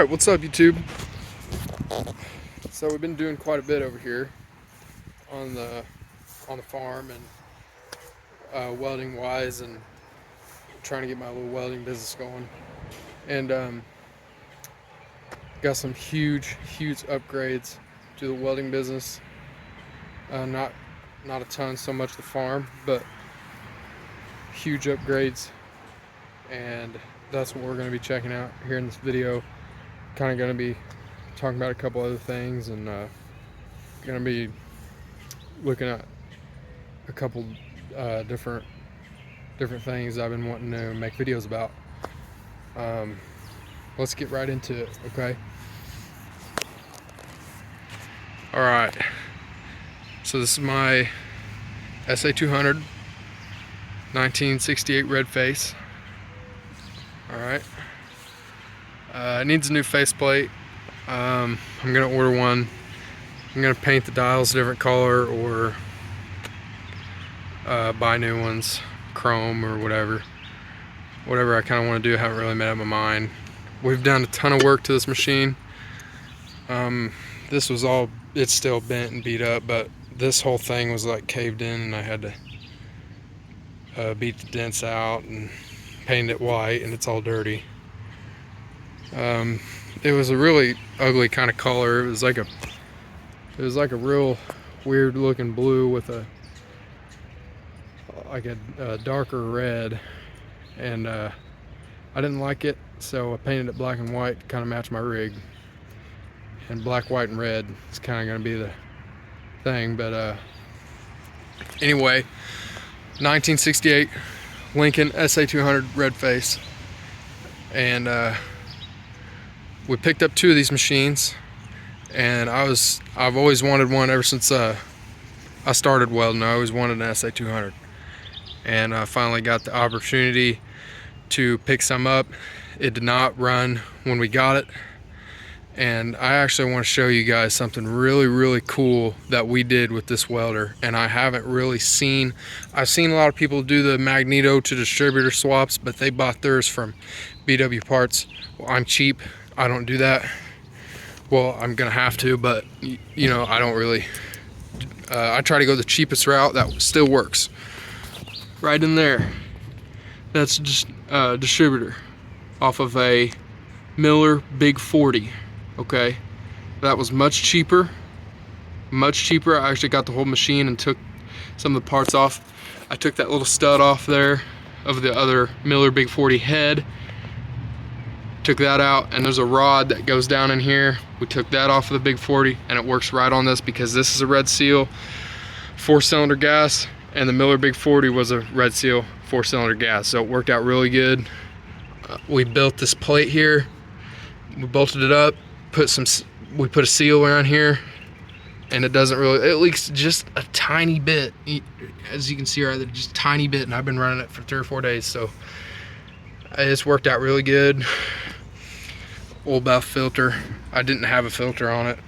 Alright, what's up YouTube? So we've been doing quite a bit over here on the farm and welding wise, and trying to get my little welding business going. And got some huge upgrades to the welding business. Not a ton so much the farm, but huge upgrades, and that's what we're going to be checking out here in this video. Kind of going to be talking about a couple other things, and going to be looking at a couple different things I've been wanting to make videos about. Let's get right into it, okay? All right, so this is my SA200 1968 red face. All right, it needs a new faceplate. I'm gonna order one. I'm gonna paint the dials a different color, or buy new ones, chrome or whatever I kind of want to do. I haven't really made up my mind. We've done a ton of work to this machine. This was all, it's still bent and beat up, but this whole thing was like caved in, and I had to beat the dents out and paint it white, and it's all dirty. It was a really ugly kind of color. It was like a real weird looking blue with a darker red, and I didn't like it, so I painted it black and white to kind of match my rig. And black, white, and red is kind of going to be the thing. But anyway, 1968 Lincoln SA200 red face, and we picked up two of these machines, and I've always wanted one ever since I started welding. I always wanted an SA200, and I finally got the opportunity to pick some up. It did not run when we got it, and I actually want to show you guys something really cool that we did with this welder. And I haven't really seen, I've seen a lot of people do the magneto to distributor swaps, but they bought theirs from BW Parts. Well, I'm cheap, I don't do that. Well, I'm gonna have to, but you know, I don't really, I try to go the cheapest route that still works. Right in there, that's just distributor off of a Miller Big 40. Okay, that was much cheaper. I actually got the whole machine and took some of the parts off. I took that little stud off there of the other Miller Big 40 head, took that out, and there's a rod that goes down in here. We took that off of the Big 40, and it works right on this because this is a red seal 4-cylinder gas, and the Miller Big 40 was a red seal 4-cylinder gas, so it worked out really good. We built this plate here, we bolted it up, we put a seal around here, and it doesn't really, it leaks just a tiny bit, as you can see right there, just a tiny bit, and I've been running it for 3 or 4 days, so it's worked out really good. Oil bath filter, I didn't have a filter on it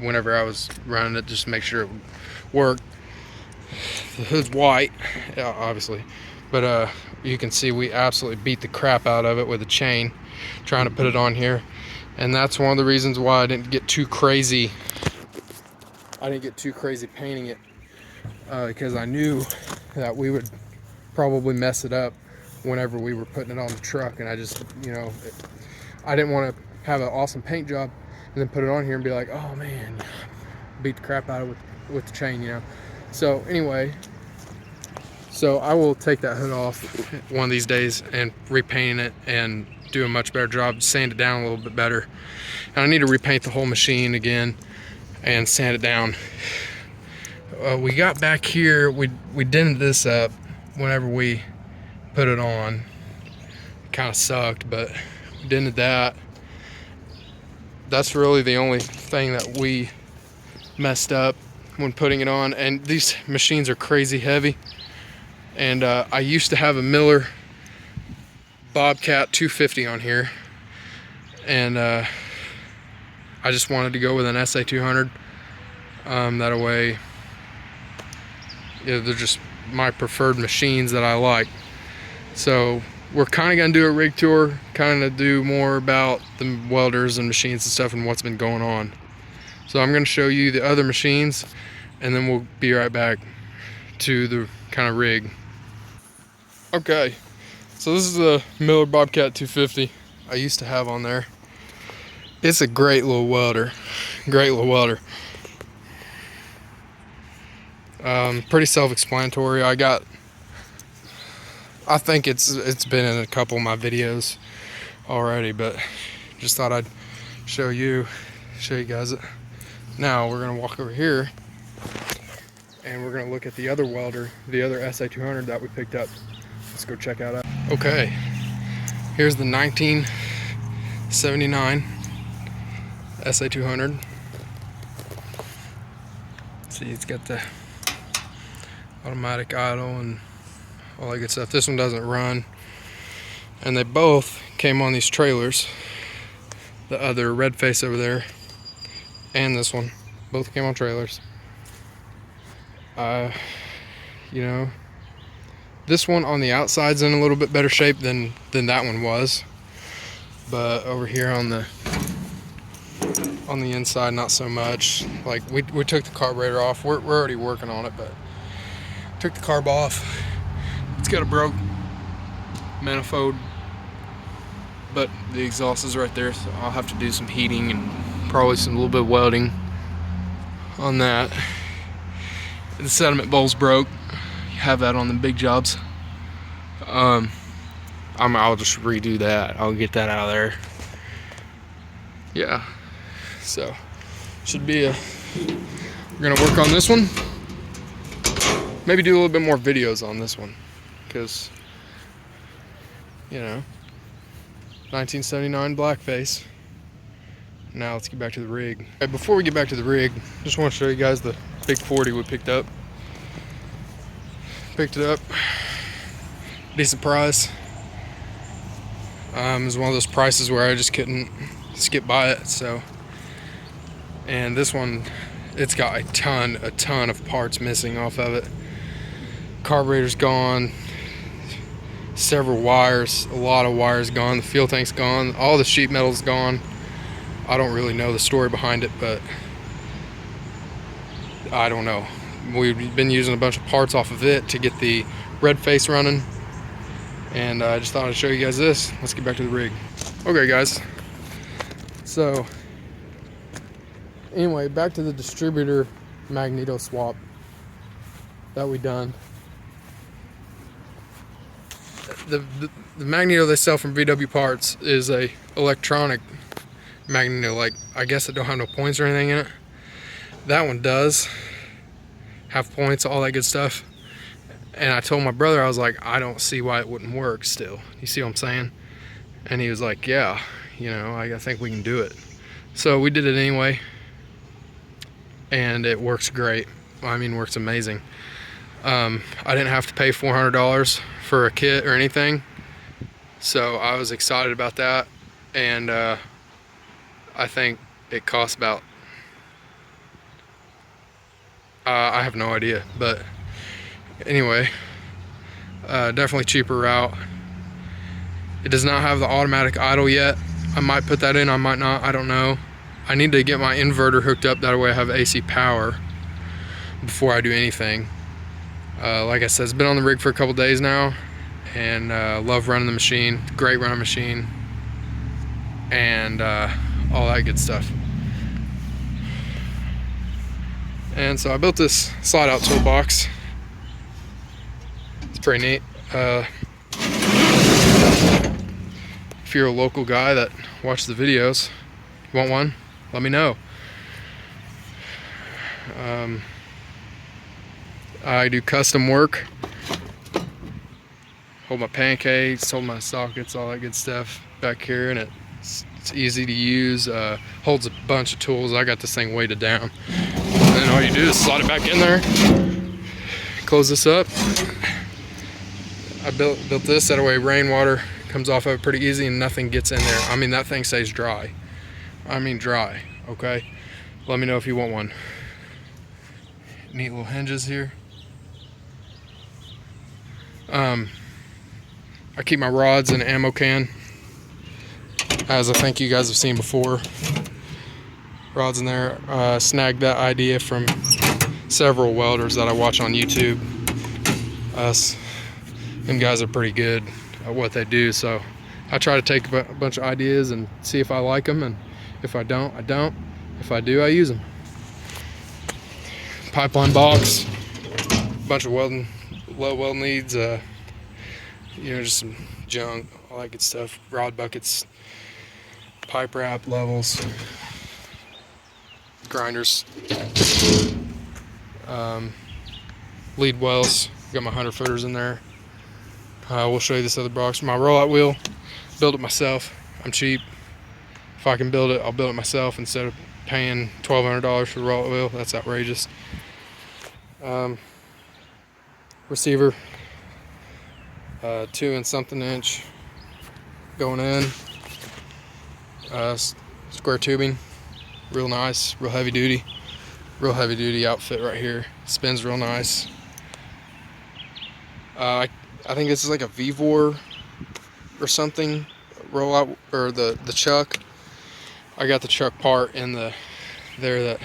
whenever I was running it, just to make sure it worked. The hood's white, obviously, but you can see we absolutely beat the crap out of it with a chain trying to put it on here. And that's one of the reasons why I didn't get too crazy painting it, because I knew that we would probably mess it up whenever we were putting it on the truck. And I just, you know, I didn't want to have an awesome paint job and then put it on here and be like, oh man, beat the crap out of it with the chain, you know. So anyway, so I will take that hood off one of these days and repaint it and do a much better job, sand it down a little bit better. And I need to repaint the whole machine again and sand it down. We got back here, we dented this up whenever we put it on. It kind of sucked, but we dented that. That's really the only thing that we messed up when putting it on. And these machines are crazy heavy, and I used to have a Miller Bobcat 250 on here, and I just wanted to go with an SA200. That way, yeah, they're just my preferred machines that I like. So we're kind of going to do a rig tour, kind of do more about the welders and machines and stuff and what's been going on. So I'm going to show you the other machines, and then we'll be right back to the kind of rig. Okay, so this is a Miller Bobcat 250 I used to have on there. It's a great little welder. Great little welder. Pretty self-explanatory. I think it's been in a couple of my videos already, but just thought I'd show you guys it. Now we're gonna walk over here and we're gonna look at the other welder, the other SA200 that we picked up. Let's go check out. Okay, here's the 1979 SA200. See, it's got the automatic idle and all that good stuff. This one doesn't run, and they both came on these trailers. The other red face over there and this one both came on trailers. You know, this one on the outside's in a little bit better shape than that one was, but over here on the inside, not so much. Like we took the carburetor off. We're already working on it, but took the carb off. It's got a broke manifold, but the exhaust is right there, so I'll have to do some heating and probably some little bit of welding on that. The sediment bowl's broke. You have that on the big jobs. I'll just redo that. I'll get that out of there. Yeah. So should be we're gonna work on this one. Maybe do a little bit more videos on this one, because, you know, 1979 blackface. Now let's get back to the rig. Okay, before we get back to the rig, just want to show you guys the big 40 we picked up. Picked it up, decent price. It was one of those prices where I just couldn't skip by it. So, and this one, it's got a ton of parts missing off of it. Carburetor's gone, several wires, a lot of wires gone, the fuel tank's gone, all the sheet metal's gone. I don't really know the story behind it, but I don't know. We've been using a bunch of parts off of it to get the red face running, and I just thought I'd show you guys this. Let's get back to the rig. Okay guys, so anyway, back to the distributor magneto swap that we done. The magneto they sell from VW Parts is a electronic magneto. Like, I guess it don't have no points or anything in it. That one does have points, all that good stuff. And I told my brother, I was like, I don't see why it wouldn't work still. You see what I'm saying? And he was like, yeah, you know, I think we can do it. So we did it anyway, and it works great. I mean, works amazing. I didn't have to pay $400 for a kit or anything, so I was excited about that. And I think it costs about, I have no idea, but anyway, definitely cheaper route. It does not have the automatic idle yet. I might put that in, I might not, I don't know. I need to get my inverter hooked up, that way I have AC power before I do anything. Like I said, it's been on the rig for a couple days now, and love running the machine. Great running machine, and all that good stuff. And so I built this slide out toolbox. It's pretty neat. If you're a local guy that watches the videos, you want one, let me know. I do custom work. Hold my pancakes, hold my sockets, all that good stuff back here, and it's easy to use. Holds a bunch of tools. I got this thing weighted down. And then all you do is slide it back in there, close this up. I built this that way rainwater comes off of it pretty easy and nothing gets in there. I mean, that thing stays dry. I mean dry, okay? Let me know if you want one. Neat little hinges here. I keep my rods in an ammo can, as I think you guys have seen before. Rods in there. Snagged that idea from several welders that I watch on YouTube. Them guys are pretty good at what they do, so I try to take a bunch of ideas and see if I like them, and if I don't, I don't. If I do, I use them. Pipeline box, bunch of low weld needs, just some junk, all that good stuff. Rod buckets, pipe wrap levels, grinders, lead wells. Got my 100-footers in there. We'll show you this other box. My rollout wheel, build it myself. I'm cheap. If I can build it, I'll build it myself instead of paying $1,200 for the rollout wheel. That's outrageous. Receiver, 2 and something inch going in. Square tubing, real nice, real heavy duty outfit right here. Spins real nice. I think this is like a Vevor or something rollout, or the chuck. I got the chuck part in there that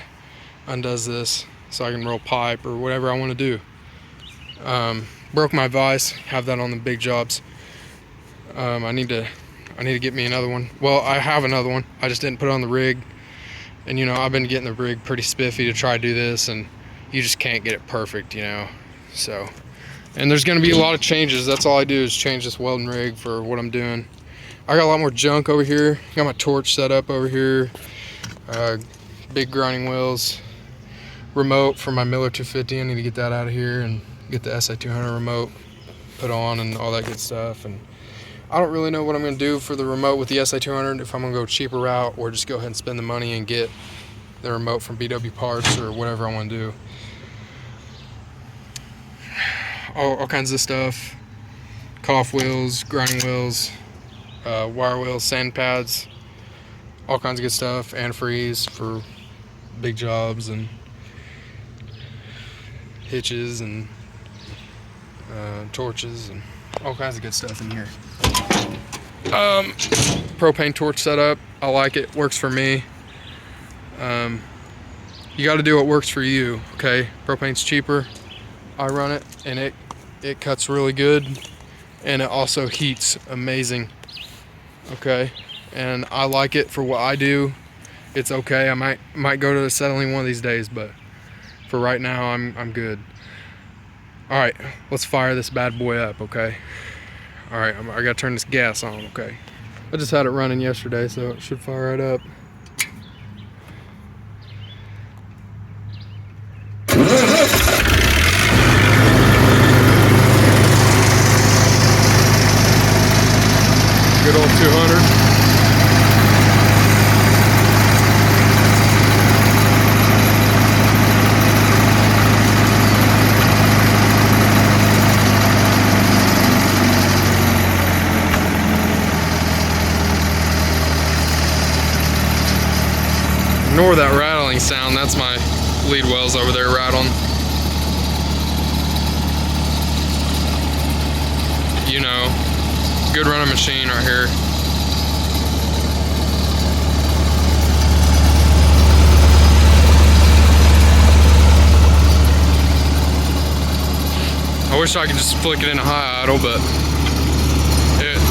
undoes this, so I can roll pipe or whatever I want to do. Broke my vise, have that on the big jobs. I need to get me another one. Well, I have another one, I just didn't put it on the rig. And I've been getting the rig pretty spiffy to try to do this, and you just can't get it perfect, so. And there's going to be a lot of changes. That's all I do is change this welding rig for what I'm doing. I got a lot more junk over here. Got my torch set up over here. Big grinding wheels. Remote for my Miller 250. I need to get that out of here and get the SA200 remote put on and all that good stuff. And I don't really know what I'm going to do for the remote with the SA200, if I'm going to go cheaper route or just go ahead and spend the money and get the remote from BW Parts or whatever I want to do. All kinds of stuff. Cut-off wheels, grinding wheels, wire wheels, sand pads, all kinds of good stuff. Antifreeze for big jobs, and hitches and torches and all kinds of good stuff in here. Propane torch setup, I like it, works for me. You got to do what works for you, okay? Propane's cheaper. I run it, and it cuts really good, and it also heats amazing, okay? And I like it for what I do. It's okay. I might go to acetylene one of these days, but for right now, I'm good. All right, let's fire this bad boy up, okay? All right, I gotta turn this gas on, okay? I just had it running yesterday, so it should fire right up. Good old 200. Ignore that rattling sound, that's my lead wells over there rattling. Good running machine right here. I wish I could just flick it into high idle, but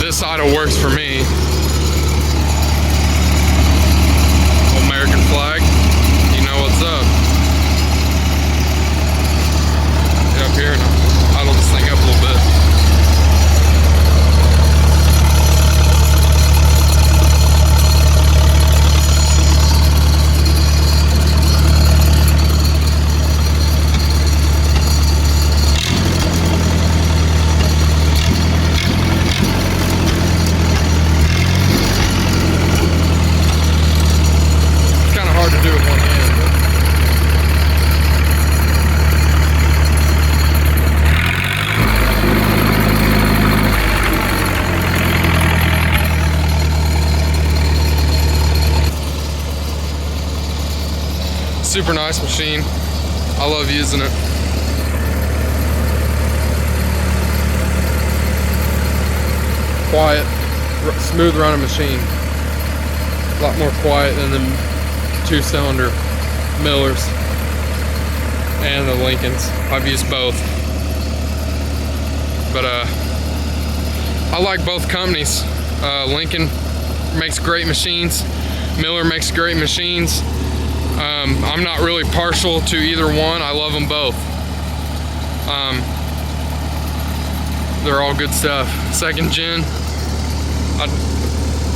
this idle works for me. American flag, you know what's up. Get up here and idle this thing up a little bit. Super nice machine. I love using it. quiet, smooth running machine. A lot more quiet than the 2-cylinder Millers and the Lincolns. I've used both, but I like both companies. Lincoln makes great machines. Miller makes great machines. I'm not really partial to either one. I love them both. They're all good stuff. Second gen, I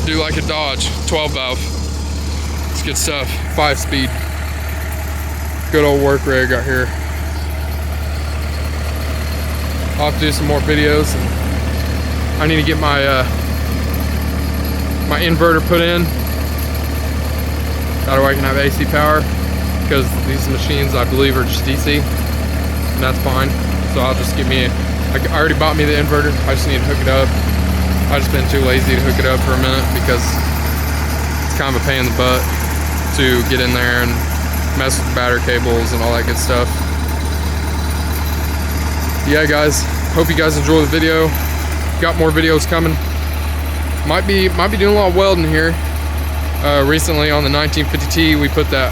do like a Dodge 12 valve. It's good stuff. 5-speed. Good old work rig out here. I'll have to do some more videos. And I need to get my my inverter put in. That way I can have AC power, because these machines I believe are just DC, and that's fine. So I'll just get me I already bought me the inverter. I just need to hook it up. I just been too lazy to hook it up for a minute because it's kind of a pain in the butt to get in there and mess with the battery cables and all that good stuff. Yeah, guys, hope you guys enjoy the video. Got more videos coming. Might be doing a lot of welding here. Recently on the 1950T, we put that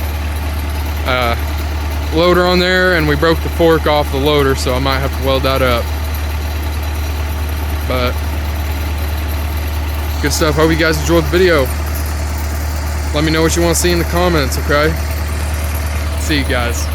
loader on there and we broke the fork off the loader, so I might have to weld that up. But good stuff. Hope you guys enjoyed the video. Let me know what you want to see in the comments, okay? See you guys.